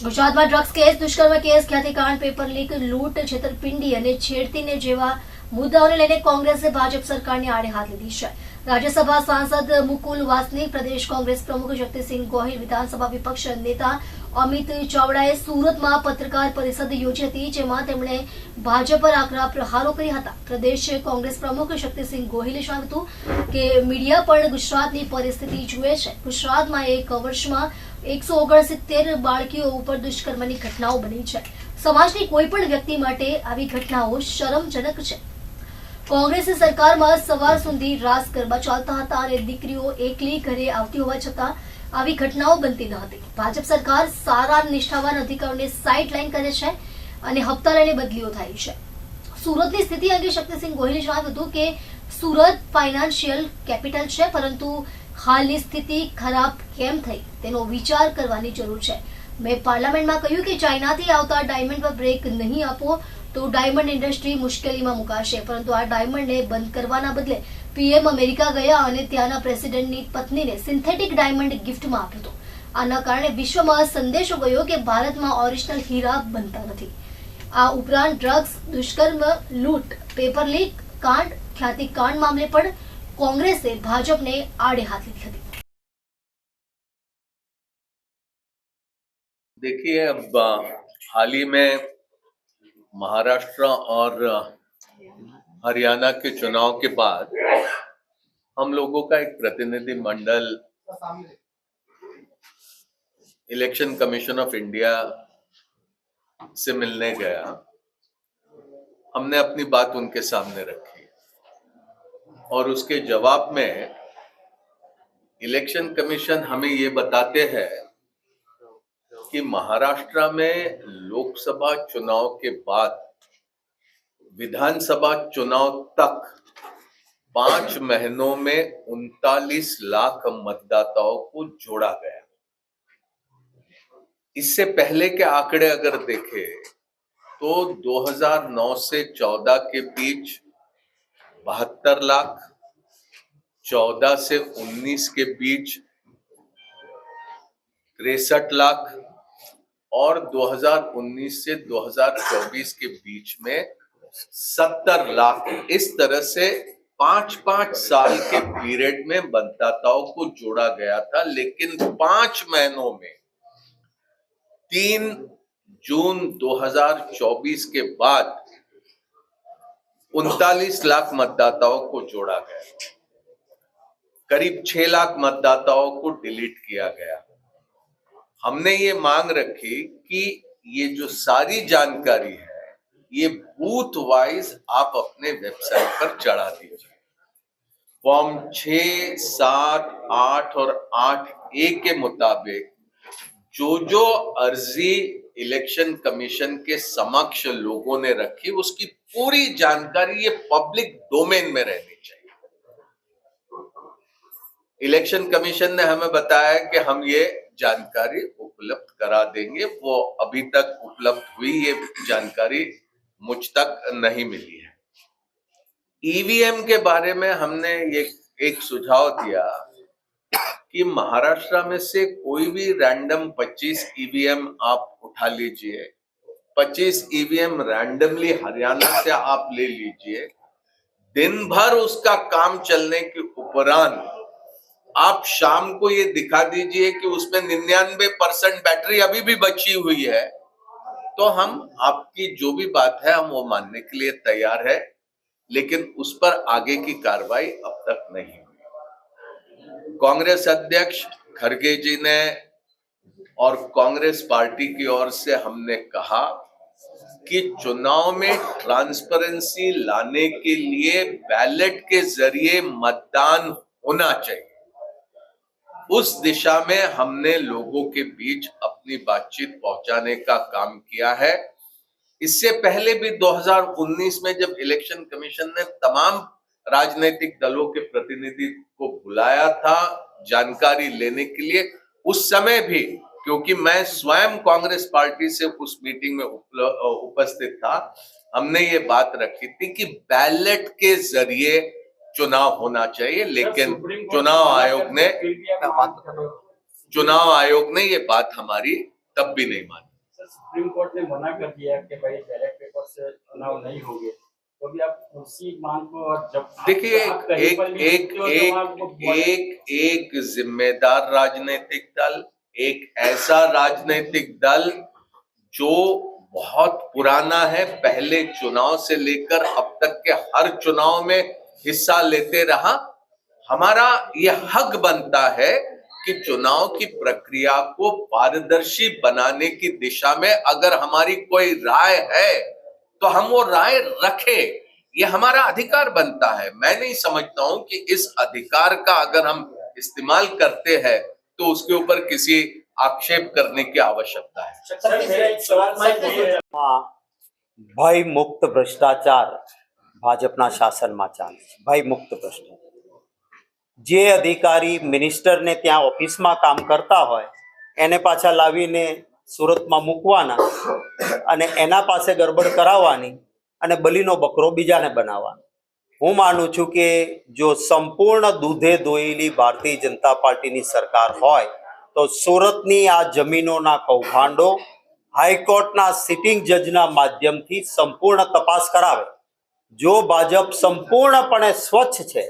ગુજરાતમાં drugs case, દુષ્કર્મ case, ખ્યાતિકાંડ, paper leak, લૂંટ, છેતરપિંડી અને છેડતીને જેવા મુદ્દાઓને લઈને કોંગ્રેસે ભાજપ સરકારની આડે હાથ લીધી છે. રાજ્યસભા સાંસદ મુકુલ વાસનિક, પ્રદેશ કોંગ્રેસ પ્રમુખ શક્તિસિંહ ગોહિલ, વિધાનસભા વિપક્ષ નેતા અમિત ચાવડાએ સુરતમાં પત્રકાર પરિષદ યોજી હતી, જેમાં તેમણે ભાજપ પર આકરા પ્રહારો કર્યા હતા. પ્રદેશ કોંગ્રેસ પ્રમુખ શક્તિસિંહ ગોહિલે જણાવ્યું હતું કે મીડિયા પણ ગુજરાતની પરિસ્થિતિ જુએ છે. ગુજરાતમાં એક વર્ષમાં 169 બાળકીઓ ઉપર દુષ્કર્મની ઘટનાઓ બની છે. સમાજની કોઈ પણ વ્યક્તિ માટે આવી ઘટનાઓ શરમજનક છે. કોંગ્રેસની સરકારમાં સવાર સુધી રાસ ગરબા ચાલતા હતા અને દીકરીઓ એકલી ઘરે આવતી હોવા છતાં આવી ઘટનાઓ બનતી ન હતી. ભાજપ સરકાર સારા નિષ્ઠાવાન અધિકારીઓને સાઇડલાઇન કરે છે અને હપ્તા લઈને બદલીઓ થાય છે. સુરતની સ્થિતિ અંગે શક્તિસિંહ ગોહિલે જણાવ્યું હતું કે સુરત ફાઇનાન્શિયલ કેપિટલ છે, પરંતુ હાલની સ્થિતિ ખરાબ કેમ થઈ તેનો વિચાર કરવાની જરૂર છે. મેં પાર્લામેન્ટમાં કહ્યું કે ચાઇનાથી આવતા ડાયમંડ પર બ્રેક નહીં આપો તો ડાયમંડ ઇન્ડસ્ટ્રી મુશ્કેલીમાં મુકાશે, પરંતુ આ ડાયમંડને બંધ કરવાના બદલે પીએમ અમેરિકા ગયા અને ત્યાંના પ્રેસિડેન્ટની પત્નીને સિન્થેટિક ડાયમંડ ગિફ્ટમાં આપ્યું હતું. આના કારણે વિશ્વમાં સંદેશો ગયો કે ભારતમાં ઓરિજિનલ હીરા બનતા નથી. આ ઉપરાંત ડ્રગ્સ, દુષ્કર્મ, લૂંટ, પેપર લીક કાંડ, ખ્યાતિ કાંડ મામલે પણ કોંગ્રેસે ભાજપને આડે હાથ લીધી હતી. देखिए, अब हाल ही में महाराष्ट्र और हरियाणा के चुनाव के बाद हम लोगों का एक प्रतिनिधि मंडल इलेक्शन कमीशन ऑफ इंडिया से मिलने गया. हमने अपनी बात उनके सामने रखी और उसके जवाब में इलेक्शन कमीशन हमें ये बताते हैं कि महाराष्ट्र में लोकसभा चुनाव के बाद विधानसभा चुनाव तक 5 महीनों में 39 लाख मतदाताओं को जोड़ा गया. इससे पहले के आंकड़े अगर देखें तो 2009 से 14 के बीच 72 लाख, 14 से 19 के बीच 63 लाख और 2019 से 2024 के बीच में 70 लाख. इस तरह से 5-5 साल के पीरियड में मतदाताओं को जोड़ा गया था. लेकिन 5 महीनों में 3 जून 2024 के बाद 39 लाख मतदाताओं को जोड़ा गया. करीब 6 लाख मतदाताओं को डिलीट किया गया. हमने ये मांग रखी कि ये जो सारी जानकारी है ये बूथ वाइज आप अपने वेबसाइट पर चढ़ा दीजिए. फॉर्म 6, 7, 8 और 8A के मुताबिक जो अर्जी इलेक्शन कमीशन के समक्ष लोगों ने रखी उसकी पूरी जानकारी ये पब्लिक डोमेन में रहनी चाहिए. इलेक्शन कमीशन ने हमें बताया कि हम ये जानकारी उपलब्ध करा देंगे. वो अभी तक उपलब्ध हुई ये जानकारी मुझ तक नहीं मिली है. ईवीएम के बारे में हमने ये एक सुझाव दिया कि महाराष्ट्र में से कोई भी रैंडम 25 ईवीएम आप उठा लीजिए, 25 ईवीएम रैंडमली हरियाणा से आप ले लीजिए. दिन भर उसका काम चलने के उपरांत आप शाम को ये दिखा दीजिए कि उसमें 99% बैटरी अभी भी बची हुई है, तो हम आपकी जो भी बात है हम वो मानने के लिए तैयार है. लेकिन उस पर आगे की कार्रवाई अब तक नहीं हुई. कांग्रेस अध्यक्ष खड़गे जी ने और कांग्रेस पार्टी की ओर से हमने कहा कि चुनाव में ट्रांसपेरेंसी लाने के लिए बैलेट के जरिए मतदान होना चाहिए. उस दिशा में हमने लोगों के बीच अपनी बातचीत पहुंचाने का काम किया है. इससे पहले भी 2019 में जब इलेक्शन कमीशन ने तमाम राजनीतिक दलों के प्रतिनिधि को बुलाया था जानकारी लेने के लिए, उस समय भी क्योंकि मैं स्वयं कांग्रेस पार्टी से उस मीटिंग में उपस्थित था, हमने ये बात रखी थी कि बैलेट के जरिए चुनाव होना चाहिए. लेकिन चुनाव आयोग ने ये बात हमारी तब भी नहीं माने। सुप्रीम कोर्ट ने मना कर दिया कि भाई बैलेट पेपर से चुनाव नहीं होंगे, तो भी आप उसी मांग को और जब देखिए आप कहीं पर भी जीतते हो तो आपको एक जिम्मेदार राजनीतिक दल, एक ऐसा राजनीतिक दल जो बहुत पुराना है, पहले चुनाव से लेकर अब तक के हर चुनाव में हिस्सा लेते रहा, हमारा यह हक बनता है कि चुनाव की प्रक्रिया को पारदर्शी बनाने की दिशा में अगर हमारी कोई राय है तो हम वो राय रखें, ये हमारा अधिकार बनता है। मैं नहीं समझता हूं कि इस अधिकार का अगर हम इस्तेमाल करते हैं तो उसके ऊपर किसी आक्षेप करने की आवश्यकता है। सर, मेरा एक सवाल ભય મુક્ત ભ્રષ્ટાચાર ભાજપના શાસનમાં ચાલે છે। ભય મુક્ત ભ્રષ્ટાચાર, જે અધિકારી મિનિસ્ટરને ત્યાં ઓફિસમાં કામ કરતા હોય એને પાછા લાવીને સુરતમાં મૂકવાના અને એના પાસે ગરબડ કરાવવાની અને બલીનો બકરો બીજાને બનાવવાનો। હું માનું છું કે જો સંપૂર્ણ દૂધે ધોયેલી ભારતીય જનતા પાર્ટીની સરકાર હોય તો સુરતની આ જમીનોના કૌભાંડો હાઈકોર્ટના સિટિંગ જજના માધ્યમથી સંપૂર્ણ તપાસ કરાવે। જો ભાજપ સંપૂર્ણપણે સ્વચ્છ છે,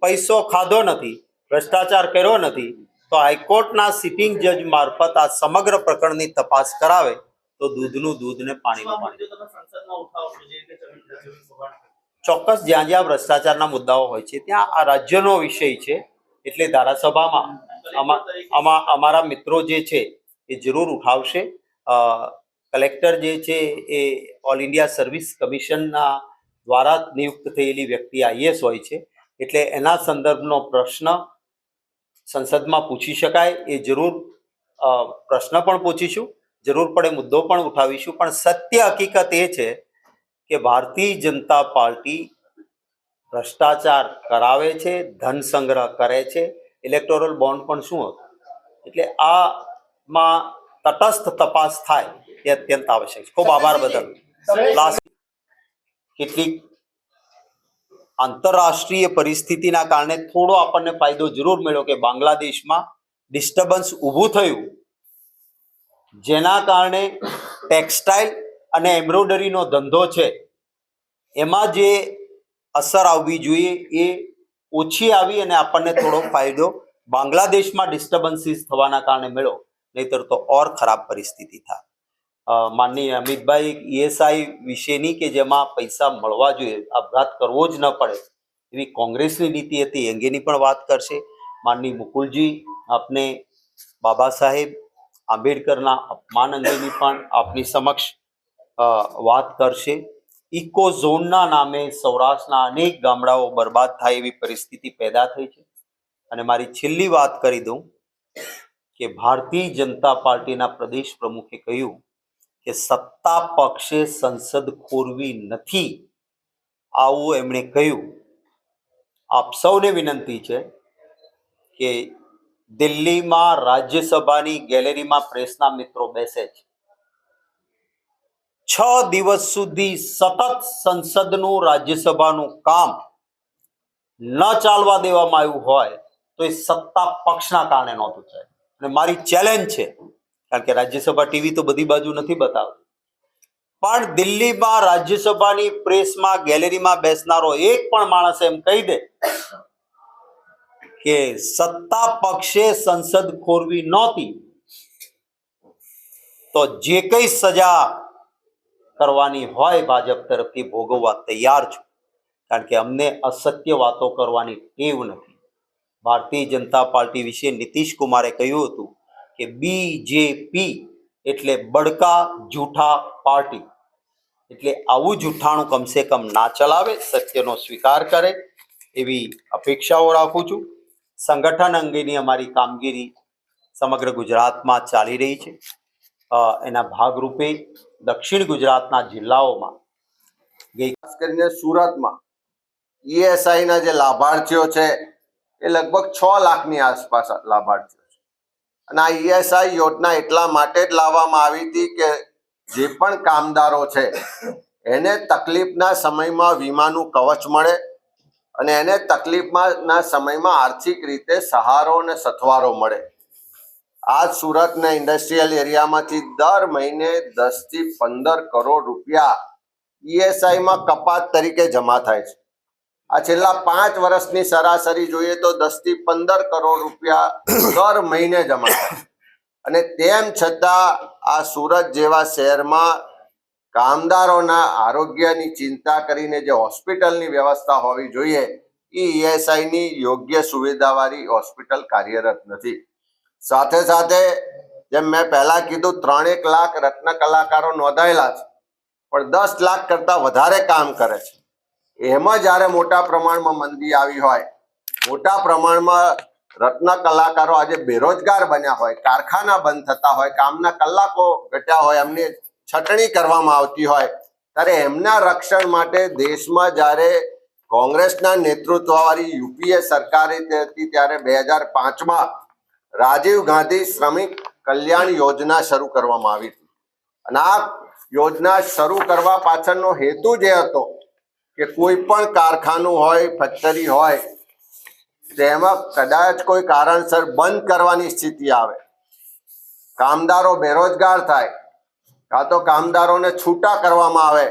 પૈસો ખાધો નથી, ભ્રષ્ટાચાર કર્યો નથી, તો હાઈકોર્ટના સિટિંગ જજ મારફત આ સમગ્ર પ્રકરણની તપાસ કરાવે તો દૂધનું દૂધ ને પાણીનું પાણી। ચોક્કસ જ્યાં જ્યાં ભ્રષ્ટાચારના મુદ્દાઓ હોય છે ત્યાં આ રાજ્યનો વિષય છે, એટલે ધારાસભામાં અમારા મિત્રો જે છે એ જરૂર ઉઠાવશે। કલેક્ટર જે છે એ ઓલ ઇન્ડિયા સર્વિસ કમિશનના દ્વારા નિયુક્ત થયેલી વ્યક્તિ આઈએસ હોય છે, એટલે એના સંદર્ભનો પ્રશ્ન સંસદમાં પૂછી શકાય એ જરૂર પ્રશ્ન પણ પૂછીશું, જરૂર પડે મુદ્દો પણ ઉઠાવીશું। પણ સત્ય હકીકત એ છે કે ભારતીય જનતા પાર્ટી ભ્રષ્ટાચાર કરાવે છે, ધન સંગ્રહ કરે છે। ઇલેક્ટોરલ બોન્ડ પણ શું હતું, એટલે આમાં તટસ્થ તપાસ થાય એ અત્યંત આવશ્યક છે। ખૂબ આભાર બદલ। કેટલીક આંતરરાષ્ટ્રીય પરિસ્થિતિના કારણે થોડો આપણને ફાયદો જરૂર મળ્યો કે બાંગ્લાદેશમાં ડિસ્ટર્બન્સ ઊભું થયું, જેના કારણે ટેક્સટાઇલ અને એમ્બ્રોઇડરીનો ધંધો છે એમાં જે અસર આવવી જોઈએ એ ઓછી આવી અને આપણને થોડો ફાયદો બાંગ્લાદેશમાં ડિસ્ટર્બન્સીસ થવાના કારણે મળ્યો, નહીતર તો ઓર ખરાબ પરિસ્થિતિ થાય। માનનીય અમિતભાઈ ઈએસઆઈ વિશેની કે જેમાં પૈસા મળવા જોઈએ, આપઘાત કરવો જ ન પડે એવી કોંગ્રેસની નીતિ હતી, અંગેની પણ વાત કરશે। માનનીય મુકુલજી આપને બાબા સાહેબ આંબેડકરના અપમાન અંગેની પણ આપની સમક્ષ વાત કરશે। ઇકો ઝોનના નામે સૌરાષ્ટ્રના અનેક ગામડાઓ બરબાદ થાય એવી પરિસ્થિતિ પેદા થઈ છે। અને મારી છેલ્લી વાત કરી દઉં કે ભારતીય જનતા પાર્ટીના પ્રદેશ પ્રમુખે કહ્યું કે સત્તા પક્ષે સંસદ ખોરવી નથી, આવું એમણે કહ્યું। આપ સૌને વિનંતી છે કે દિલ્હીમાં રાજ્યસભાની ગેલેરીમાં પ્રેસના મિત્રો બેસે છે, 6 દિવસ સુધી સતત સંસદનું રાજ્યસભાનું કામ ન ચાલવા દેવામાં આવ્યું હોય તો એ સત્તા પક્ષના કારણે નહોતું થાય। અને મારી ચેલેન્જ છે, કારણ કે રાજ્યસભા ટીવી તો બધી બાજુ નથી બતાવતી, પણ દિલ્હીમાં રાજ્યસભાની પ્રેસમાં ગેલેરીમાં બેસનારો એક પણ માણસ એમ કહી દે કે સત્તા પક્ષે સંસદ ખોરવી નહોતી તો જે કઈ સજા કરવાની હોય ભાજપ તરફથી ભોગવવા તૈયાર છું, કારણ કે અમને અસત્ય વાતો કરવાની ટેવ નથી। ભારતીય જનતા પાર્ટી વિશે નીતિશ કુમારે કહ્યું હતું કે બીજેપી એટલે બડકા જૂઠા પાર્ટી, એટલે આવું જૂઠાણું કમસે કમ ના ચલાવે, સત્યનો સ્વીકાર કરે એવી અપેક્ષાઓ રાખું છું। સંગઠન અંગેની અમારી કામગીરી સમગ્ર ગુજરાતમાં ચાલી રહી છે। એના ભાગરૂપે દક્ષિણ ગુજરાતના જિલ્લાઓમાં ખાસ કરીને સુરતમાં ઈએસઆઈના જે લાભાર્થીઓ છે એ લગભગ 6 લાખની આસપાસ લાભાર્થીઓ છે। અને આ ઈએસઆઈ યોજના એટલા માટે જ લાવવામાં આવી હતી કે જે પણ કામદારો છે એને તકલીફના સમયમાં વીમાનું કવચ મળે અને એને તકલીફના સમયમાં આર્થિક રીતે સહારો અને સથવારો મળે। આ સુરતના ઇન્ડસ્ટ્રીયલ એરિયામાંથી દર મહિને 10 થી 15 કરોડ રૂપિયા ESI માં કપાત તરીકે જમા થાય છે. આ છેલ્લા 5 વર્ષની સરાસરી જોઈએ તો 10 થી 15 કરોડ રૂપિયા દર મહિને જમા થાય. અને તેમ છતાં આ સુરત જેવા શહેરમાં કામદારોના આરોગ્યની ચિંતા કરીને જે હોસ્પિટલની વ્યવસ્થા હોવી જોઈએ એ ESI ની યોગ્ય સુવિધાવાળી હોસ્પિટલ કાર્યરત નથી. સાથે સાથે જેમ મેં પહેલા કીધું 3 લાખ રત્ન કલાકારો નોંધાયેલા છે, પણ 10 લાખ કરતા વધારે કામ કરે છે. એમાં જ્યારે મોટા પ્રમાણમાં મંદી આવી હોય, મોટા પ્રમાણમાં રત્ન કલાકારો આજે બેરોજગાર બન્યા હોય, કારખાના બંધ થતા હોય, કામના કલાકો ઘટ્યા હોય, એમની છટણી કરવામાં આવતી હોય, ત્યારે એમના રક્ષણ માટે દેશમાં જ્યારે કોંગ્રેસના નેતૃત્વવાળી UPA સરકાર હતી ત્યારે 2005માં રાજીવ ગાંધી શ્રમિક કલ્યાણ યોજના શરૂ કરવામાં આવી હતી. અને આ યોજના શરૂ કરવા પાછળનો હેતુ જે હતો કે કોઈ પણ કારખાનું હોય, ફેક્ટરી હોય, તેમાં કદાચ કોઈ કારણસર બંધ કરવાની સ્થિતિ આવે, કામદારો બેરોજગાર થાય, કાં તો કામદારોને છૂટા કરવામાં આવે,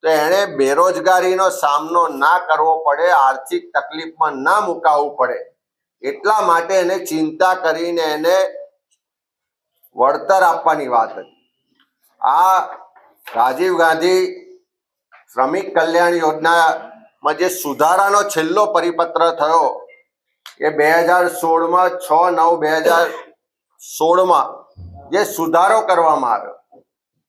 તો એણે બેરોજગારીનો સામનો ના કરવો પડે, આર્થિક તકલીફમાં ના મુકાવવું પડે, એટલા માટે એને ચિંતા કરીને એને વળતર આપવાની વાત હતી. આ રાજીવ ગાંધી શ્રમિક કલ્યાણ યોજનામાં જે સુધારાનો છેલ્લો પરિપત્ર થયો એ 2016માં 6/9/2016માં જે સુધારો કરવામાં આવ્યો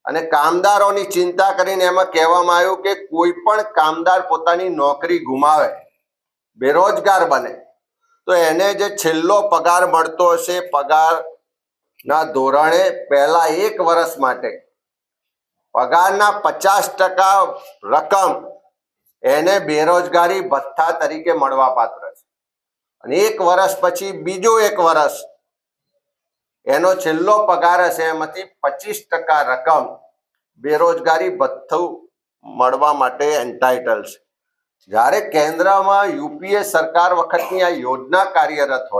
અને કામદારોની ચિંતા કરીને એમાં કહેવામાં આવ્યું કે કોઈ પણ કામદાર પોતાની નોકરી ગુમાવે, બેરોજગાર બને, તો એને જે છેલ્લો પગાર મળતો હશે પગારના ધોરણે પહેલા 1 વર્ષ માટે પગારના 50% રકમ એને બેરોજગારી ભથ્થા તરીકે મળવા પાત્ર છે. અને 1 વર્ષ પછી બીજું 1 વર્ષ એનો છેલ્લો પગાર હશે એમાંથી 25% રકમ બેરોજગારી ભથ્થું મળવા માટે એન્ટાઇટલ છે. જ્યારે કેન્દ્રમાં UPA સરકાર વખતની આ યોજના કાર્યરત હોય